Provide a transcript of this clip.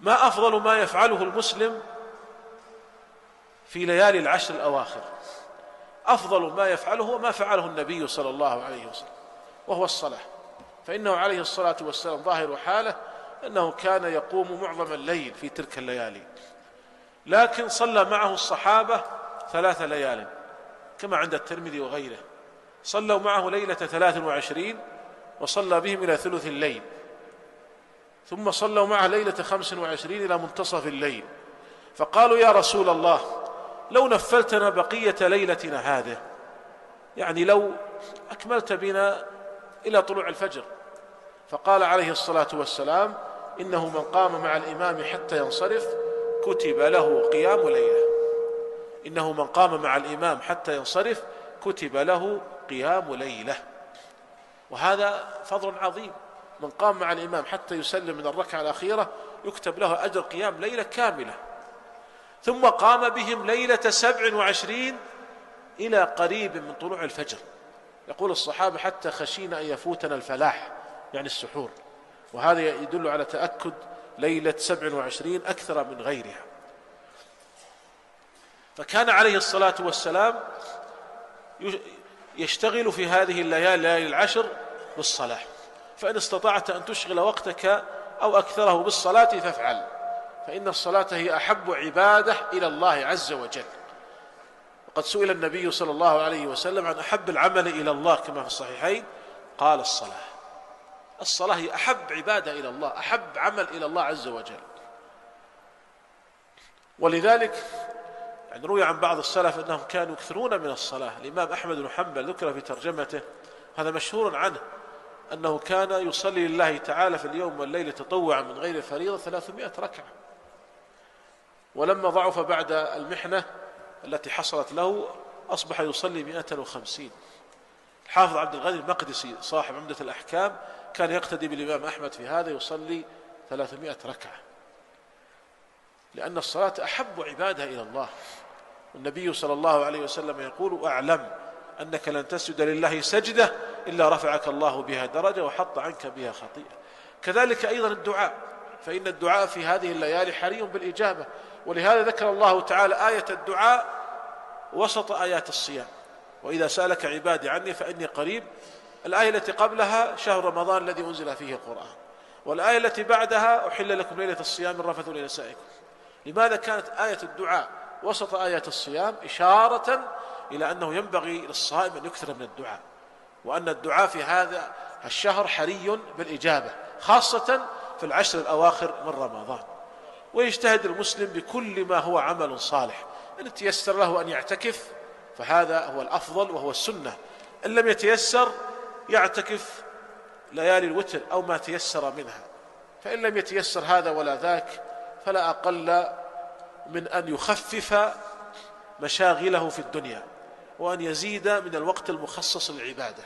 ما أفضل ما يفعله المسلم في ليالي العشر الأواخر؟ أفضل ما يفعله هو ما فعله النبي صلى الله عليه وسلم، وهو الصلاة. فإنه عليه الصلاة والسلام ظاهر حاله أنه كان يقوم معظم الليل في تلك الليالي، لكن صلى معه الصحابة 3 ليال كما عند الترمذي وغيره. صلوا معه ليلة 23 وصلى بهم إلى ثلث الليل، ثم صلوا معه ليلة 25 إلى منتصف الليل، فقالوا يا رسول الله لو نفلتنا بقية ليلتنا هذه، يعني لو أكملت بنا إلى طلوع الفجر. فقال عليه الصلاة والسلام إنه من قام مع الإمام حتى ينصرف كتب له قيام ليلة. إنه من قام مع الإمام حتى ينصرف كتب له قيام ليلة. وهذا فضل عظيم، من قام مع الإمام حتى يسلم من الركعة الأخيرة يكتب له أجر قيام ليلة كاملة. ثم قام بهم ليلة 27 إلى قريب من طلوع الفجر. يقول الصحابة حتى خشينا أن يفوتنا الفلاح، يعني السحور، وهذا يدل على تأكد ليلة 27 أكثر من غيرها. فكان عليه الصلاة والسلام يشتغل في هذه الليالي العشر بالصلاة، فإن استطعت أن تشغل وقتك أو أكثره بالصلاة فافعل، فإن الصلاة هي أحب عبادة إلى الله عز وجل. وقد سئل النبي صلى الله عليه وسلم عن أحب العمل إلى الله كما في الصحيحين، قال الصلاة. الصلاة هي أحب عبادة إلى الله، أحب عمل إلى الله عز وجل. ولذلك يعني روي عن بعض السلف أنهم كانوا يكثرون من الصلاة. الإمام أحمد بن حنبل ذكر في ترجمته، هذا مشهور عنه، أنه كان يصلي لله تعالى في اليوم والليل تطوعا من غير فريضة 300 ركعة. ولما ضعف بعد المحنة التي حصلت له أصبح يصلي 150. الحافظ عبد الغني المقدسي صاحب عمدة الأحكام كان يقتدي بالإمام أحمد في هذا، يصلي 300 ركعة، لأن الصلاة أحب عبادة إلى الله. والنبي صلى الله عليه وسلم يقول أعلم أنك لن تسجد لله سجدة إلا رفعك الله بها درجة وحط عنك بها خطيئة. كذلك أيضا الدعاء، فإن الدعاء في هذه الليالي حري بالإجابة، ولهذا ذكر الله تعالى آية الدعاء وسط آيات الصيام، وإذا سألك عبادي عني فإني قريب. الآية التي قبلها شهر رمضان الذي أنزل فيه القرآن، والآية التي بعدها أحل لكم ليلة الصيام الرفث إلى نسائكم. لماذا كانت آية الدعاء وسط آيات الصيام؟ إشارة إلى أنه ينبغي للصائم أن يكثر من الدعاء، وأن الدعاء في هذا الشهر حري بالإجابة، خاصة في العشر الأواخر من رمضان. ويجتهد المسلم بكل ما هو عمل صالح، إن تيسر له أن يعتكف فهذا هو الأفضل وهو السنة، إن لم يتيسر يعتكف ليالي الوتر أو ما تيسر منها، فإن لم يتيسر هذا ولا ذاك فلا أقل من أن يخفف مشاغله في الدنيا، وأن يزيد من الوقت المخصص للعبادة.